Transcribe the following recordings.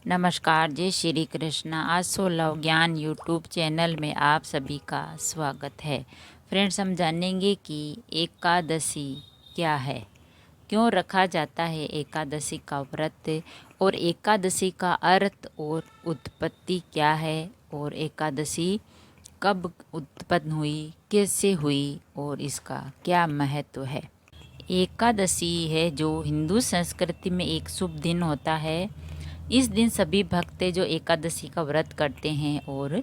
नमस्कार, जय श्री कृष्ण। आज सो लव ज्ञान यूट्यूब चैनल में आप सभी का स्वागत है। फ्रेंड्स, हम जानेंगे कि एकादशी क्या है, क्यों रखा जाता है एकादशी का व्रत, और एकादशी का अर्थ और उत्पत्ति क्या है, और एकादशी कब उत्पन्न हुई, कैसे हुई और इसका क्या महत्व है। एकादशी है जो हिंदू संस्कृति में एक शुभ दिन होता है। इस दिन सभी भक्त जो एकादशी का व्रत करते हैं और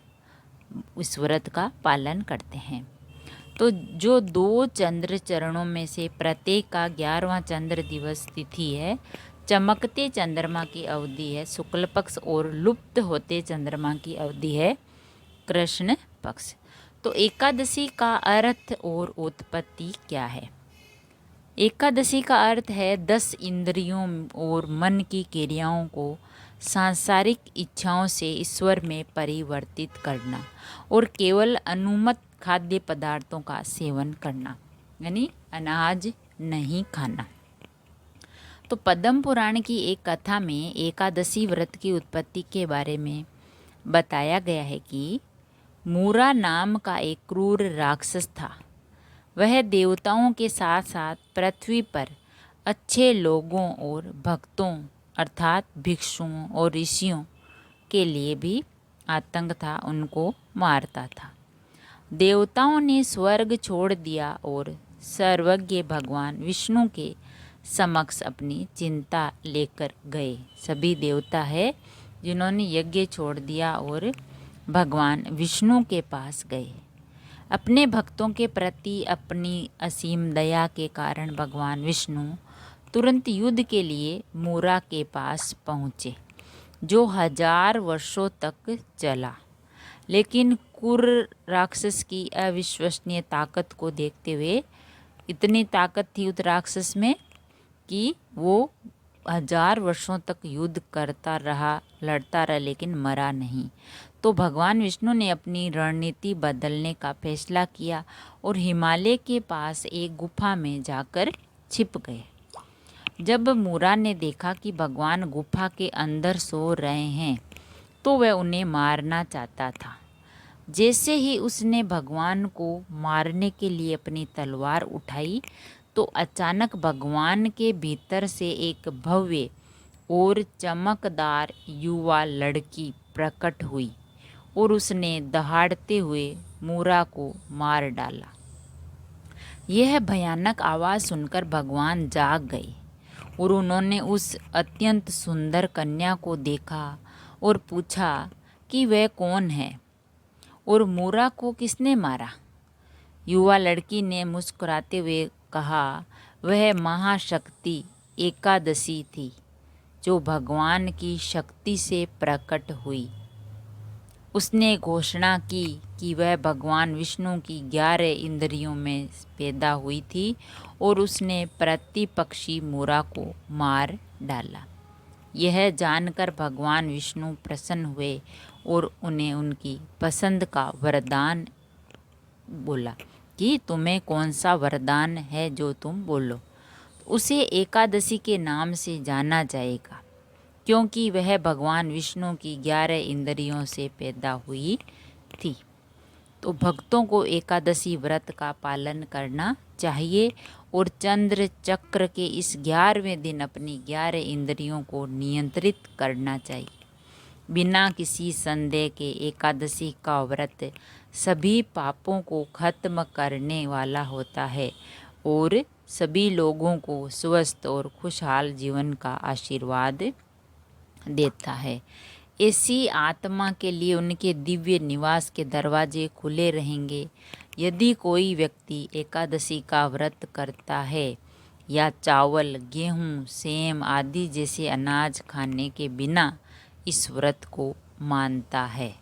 इस व्रत का पालन करते हैं। तो जो 2 चंद्र चरणों में से प्रत्येक का 11वां चंद्र दिवस तिथि है, चमकते चंद्रमा की अवधि है शुक्ल पक्ष और लुप्त होते चंद्रमा की अवधि है कृष्ण पक्ष। तो एकादशी का अर्थ और उत्पत्ति क्या है। एकादशी का अर्थ है 10 इंद्रियों और मन की क्रियाओं को सांसारिक इच्छाओं से ईश्वर में परिवर्तित करना और केवल अनुमत खाद्य पदार्थों का सेवन करना, यानी अनाज नहीं खाना। तो पद्म पुराण की एक कथा में एकादशी व्रत की उत्पत्ति के बारे में बताया गया है कि मूरा नाम का एक क्रूर राक्षस था। वह देवताओं के साथ साथ पृथ्वी पर अच्छे लोगों और भक्तों अर्थात भिक्षुओं और ऋषियों के लिए भी आतंक था, उनको मारता था। देवताओं ने स्वर्ग छोड़ दिया और सर्वज्ञ भगवान विष्णु के समक्ष अपनी चिंता लेकर गए। सभी देवता है जिन्होंने यज्ञ छोड़ दिया और भगवान विष्णु के पास गए। अपने भक्तों के प्रति अपनी असीम दया के कारण भगवान विष्णु तुरंत युद्ध के लिए मूरा के पास पहुँचे, जो 1000 वर्षों तक चला। लेकिन क्रूर राक्षस की अविश्वसनीय ताकत को देखते हुए, इतनी ताकत थी उस राक्षस में कि वो 1000 वर्षों तक युद्ध करता रहा, लड़ता रहा, लेकिन मरा नहीं। तो भगवान विष्णु ने अपनी रणनीति बदलने का फैसला किया और हिमालय के पास एक गुफा में जाकर छिप गए। जब मूरा ने देखा कि भगवान गुफा के अंदर सो रहे हैं, तो वह उन्हें मारना चाहता था। जैसे ही उसने भगवान को मारने के लिए अपनी तलवार उठाई, तो अचानक भगवान के भीतर से एक भव्य और चमकदार युवा लड़की प्रकट हुई और उसने दहाड़ते हुए मूरा को मार डाला। यह भयानक आवाज़ सुनकर भगवान जाग गए और उन्होंने उस अत्यंत सुंदर कन्या को देखा और पूछा कि वह कौन है और मूरा को किसने मारा। युवा लड़की ने मुस्कुराते हुए कहा, वह महाशक्ति एकादशी थी जो भगवान की शक्ति से प्रकट हुई। उसने घोषणा की कि वह भगवान विष्णु की 11 इंद्रियों में पैदा हुई थी और उसने प्रतिपक्षी मूरा को मार डाला। यह जानकर भगवान विष्णु प्रसन्न हुए और उन्हें उनकी पसंद का वरदान बोला कि तुम्हें कौन सा वरदान है जो तुम बोलो। उसे एकादशी के नाम से जाना जाएगा, क्योंकि वह भगवान विष्णु की 11 इंद्रियों से पैदा हुई थी। तो भक्तों को एकादशी व्रत का पालन करना चाहिए और चंद्र चक्र के इस 11वें दिन अपनी 11 इंद्रियों को नियंत्रित करना चाहिए। बिना किसी संदेह के एकादशी का व्रत सभी पापों को खत्म करने वाला होता है और सभी लोगों को स्वस्थ और खुशहाल जीवन का आशीर्वाद देता है। ऐसी आत्मा के लिए उनके दिव्य निवास के दरवाजे खुले रहेंगे। यदि कोई व्यक्ति एकादशी का व्रत करता है या चावल, गेहूँ, सेम आदि जैसे अनाज खाने के बिना इस व्रत को मानता है,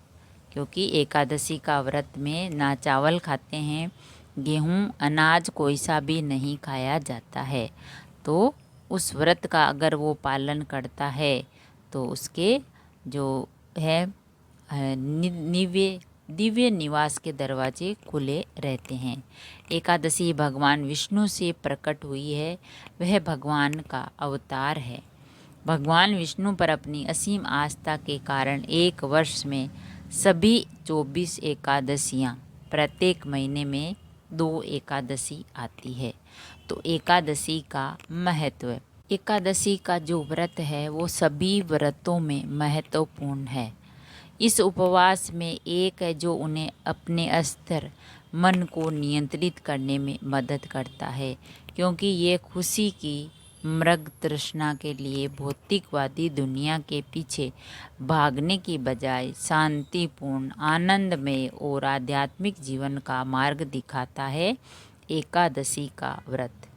क्योंकि एकादशी का व्रत में ना चावल खाते हैं, गेहूँ, अनाज कोई सा भी नहीं खाया जाता है। तो उस व्रत का अगर वो पालन करता है तो उसके जो है दिव्य निवास के दरवाजे खुले रहते हैं। एकादशी भगवान विष्णु से प्रकट हुई है, वह भगवान का अवतार है। भगवान विष्णु पर अपनी असीम आस्था के कारण एक वर्ष में सभी 24 एकादशियाँ प्रत्येक महीने में 2 एकादशी आती है। तो एकादशी का महत्व। एकादशी का जो व्रत है वो सभी व्रतों में महत्वपूर्ण है। इस उपवास में एक है जो उन्हें अपने स्तर मन को नियंत्रित करने में मदद करता है, क्योंकि ये खुशी की मृग तृष्णा के लिए भौतिकवादी दुनिया के पीछे भागने की बजाय शांतिपूर्ण, आनंदमय और आध्यात्मिक जीवन का मार्ग दिखाता है। एकादशी का व्रत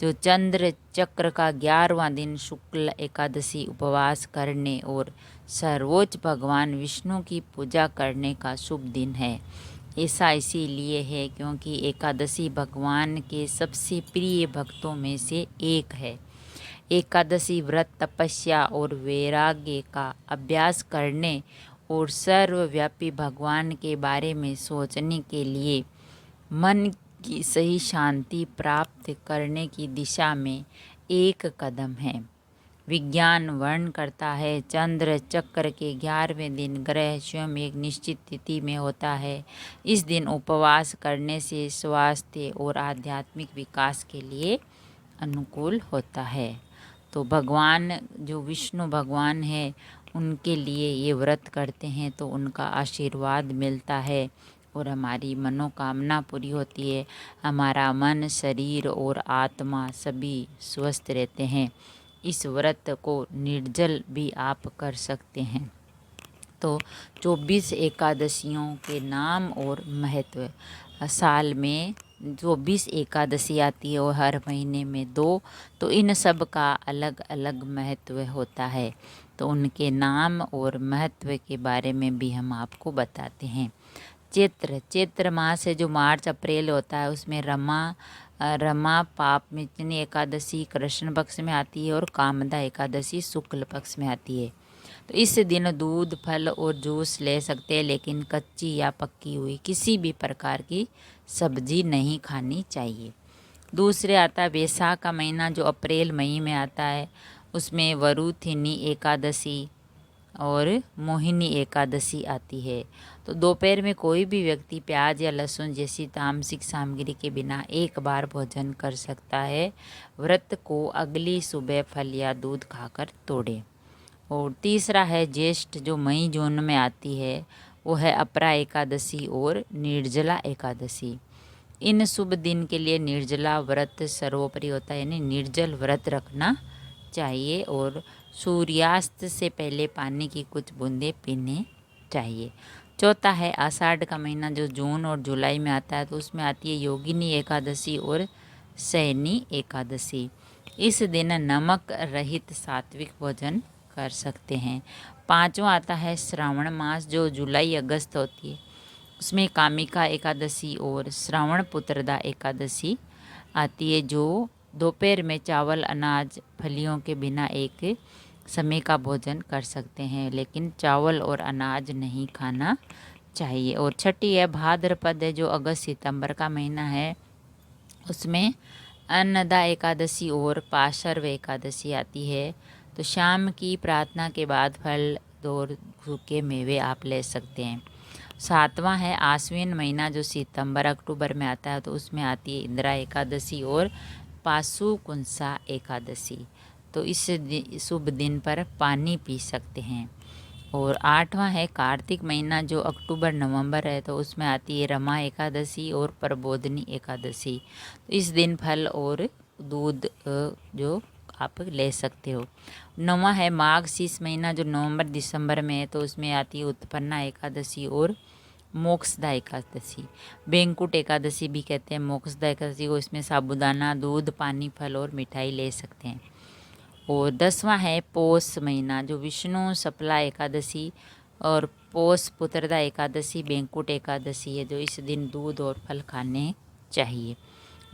जो चंद्र चक्र का 11वां दिन शुक्ल एकादशी उपवास करने और सर्वोच्च भगवान विष्णु की पूजा करने का शुभ दिन है। ऐसा इसीलिए है क्योंकि एकादशी भगवान के सबसे प्रिय भक्तों में से एक है। एकादशी व्रत तपस्या और वैराग्य का अभ्यास करने और सर्वव्यापी भगवान के बारे में सोचने के लिए मन की सही शांति प्राप्त करने की दिशा में एक कदम है। विज्ञान वर्णन करता है चंद्र चक्र के 11वें दिन ग्रह स्वयं एक निश्चित तिथि में होता है। इस दिन उपवास करने से स्वास्थ्य और आध्यात्मिक विकास के लिए अनुकूल होता है। तो भगवान जो विष्णु भगवान है उनके लिए ये व्रत करते हैं तो उनका आशीर्वाद मिलता है और हमारी मनोकामना पूरी होती है। हमारा मन, शरीर और आत्मा सभी स्वस्थ रहते हैं। इस व्रत को निर्जल भी आप कर सकते हैं। तो 24 एकादशियों के नाम और महत्व। साल में 24 एकादशी आती है और हर महीने में 2। तो इन सब का अलग अलग महत्व होता है। तो उनके नाम और महत्व के बारे में भी हम आपको बताते हैं। चैत्र मास है जो मार्च अप्रैल होता है, उसमें रमा पापमिचनी एकादशी कृष्ण पक्ष में आती है और कामदा एकादशी शुक्ल पक्ष में आती है। तो इस दिन दूध, फल और जूस ले सकते हैं, लेकिन कच्ची या पक्की हुई किसी भी प्रकार की सब्जी नहीं खानी चाहिए। दूसरे आता है वैशाख का महीना जो अप्रैल मई में आता है, उसमें वरुथिनी एकादशी और मोहिनी एकादशी आती है। तो दोपहर में कोई भी व्यक्ति प्याज या लहसुन जैसी तामसिक सामग्री के बिना एक बार भोजन कर सकता है। व्रत को अगली सुबह फल या दूध खाकर तोड़े। और तीसरा है ज्येष्ठ जो मई जून में आती है, वो है अपरा एकादशी और निर्जला एकादशी। इन शुभ दिन के लिए निर्जला व्रत सर्वोपरि होता है, यानी निर्जल व्रत रखना चाहिए और सूर्यास्त से पहले पानी की कुछ बूंदें पीने चाहिए। चौथा है आषाढ़ का महीना जो जून और जुलाई में आता है, तो उसमें आती है योगिनी एकादशी और शयनी एकादशी। इस दिन नमक रहित सात्विक भोजन कर सकते हैं। पांचवा आता है श्रावण मास जो जुलाई अगस्त होती है, उसमें कामिका एकादशी और श्रावण पुत्रदा एकादशी आती है, जो दोपहर में चावल, अनाज, फलियों के बिना एक समय का भोजन कर सकते हैं, लेकिन चावल और अनाज नहीं खाना चाहिए। और छठी है भाद्रपद है जो अगस्त सितंबर का महीना है, उसमें अन्नदा एकादशी और पाशर्व एकादशी आती है। तो शाम की प्रार्थना के बाद फल और सूखे मेवे आप ले सकते हैं। सातवां है आश्विन महीना जो सितंबर अक्टूबर में आता है, तो उसमें आती है इंदिरा एकादशी और पाशुकुंसा एकादशी। तो इस शुभ दिन पर पानी पी सकते हैं। और आठवां है कार्तिक महीना जो अक्टूबर नवंबर है, तो उसमें आती है रमा एकादशी और प्रबोधनी एकादशी। तो इस दिन फल और दूध जो आप ले सकते हो। नौवां है माघ शीष महीना जो नवंबर दिसंबर में है, तो उसमें आती है उत्पन्ना एकादशी और मोक्षदा एकादशी। बैंकुट एकादशी भी कहते हैं मोक्षदा एकादशी को। इसमें साबूदाना, दूध, पानी, फल और मिठाई ले सकते हैं। और 10वां है पौष महीना जो विष्णु सपला एकादशी और पौष पुत्रदा एकादशी बैंकुट एकादशी है, जो इस दिन दूध और फल खाने चाहिए।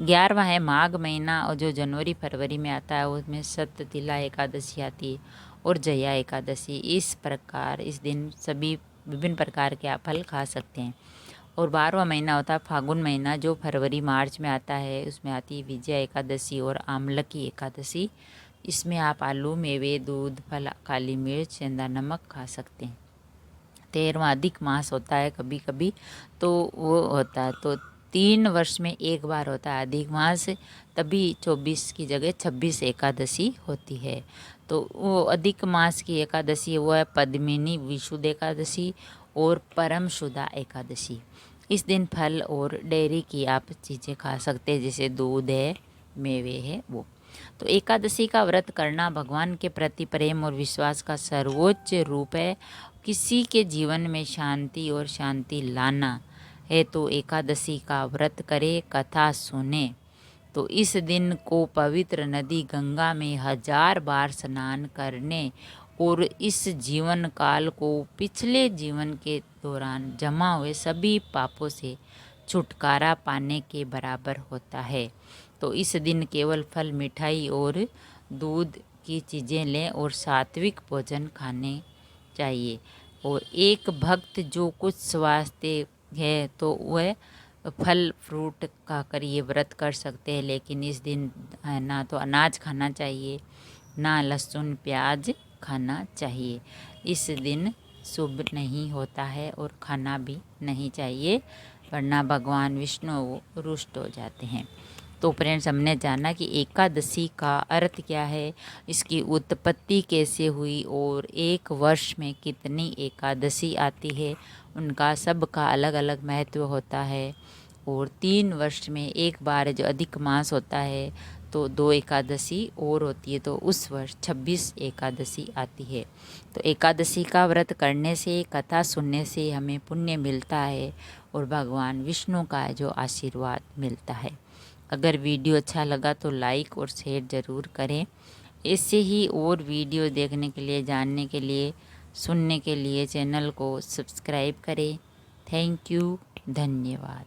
11वां है माघ महीना और जो जनवरी फरवरी में आता है, उसमें सततिला एकादशी आती है और जया एकादशी। इस प्रकार इस दिन सभी विभिन्न प्रकार के आप फल खा सकते हैं। और 12वां महीना होता है फागुन महीना जो फरवरी मार्च में आता है, उसमें आती है विजया एकादशी और आमलकी एकादशी। इसमें आप आलू, मेवे, दूध, फल, काली मिर्च, सेंधा नमक खा सकते हैं। 13वां अधिक मास होता है कभी कभी, तो वो होता है तो 3 वर्ष में एक बार होता है अधिक मास, तभी 24 की जगह 26 एकादशी होती है। तो वो अधिक मास की एकादशी वो है पद्मिनी विशुद्ध एकादशी और परम शुदा एकादशी। इस दिन फल और डेयरी की आप चीज़ें खा सकते हैं, जैसे दूध है, मेवे है वो। तो एकादशी का व्रत करना भगवान के प्रति प्रेम और विश्वास का सर्वोच्च रूप है। किसी के जीवन में शांति और शांति लाना है तो एकादशी का व्रत करे, कथा सुने। तो इस दिन को पवित्र नदी गंगा में 1000 बार स्नान करने और इस जीवन काल को पिछले जीवन के दौरान जमा हुए सभी पापों से छुटकारा पाने के बराबर होता है। तो इस दिन केवल फल, मिठाई और दूध की चीज़ें लें और सात्विक भोजन खाने चाहिए। और एक भक्त जो कुछ स्वास्थ्य है तो वह फल फ्रूट खाकर ये व्रत कर सकते हैं, लेकिन इस दिन है ना तो अनाज खाना चाहिए, ना लहसुन प्याज खाना चाहिए। इस दिन शुभ नहीं होता है और खाना भी नहीं चाहिए, वरना भगवान विष्णु रुष्ट हो जाते हैं। तो फ्रेंड्स, हमने जाना कि एकादशी का अर्थ क्या है, इसकी उत्पत्ति कैसे हुई और एक वर्ष में कितनी एकादशी आती है, उनका सबका अलग अलग महत्व होता है। और 3 वर्ष में एक बार जो अधिक मास होता है तो 2 एकादशी और होती है, तो उस वर्ष 26 एकादशी आती है। तो एकादशी का व्रत करने से, कथा सुनने से हमें पुण्य मिलता है और भगवान विष्णु का जो आशीर्वाद मिलता है। अगर वीडियो अच्छा लगा तो लाइक और शेयर ज़रूर करें। ऐसे ही और वीडियो देखने के लिए, जानने के लिए, सुनने के लिए चैनल को सब्सक्राइब करें। थैंक यू, धन्यवाद।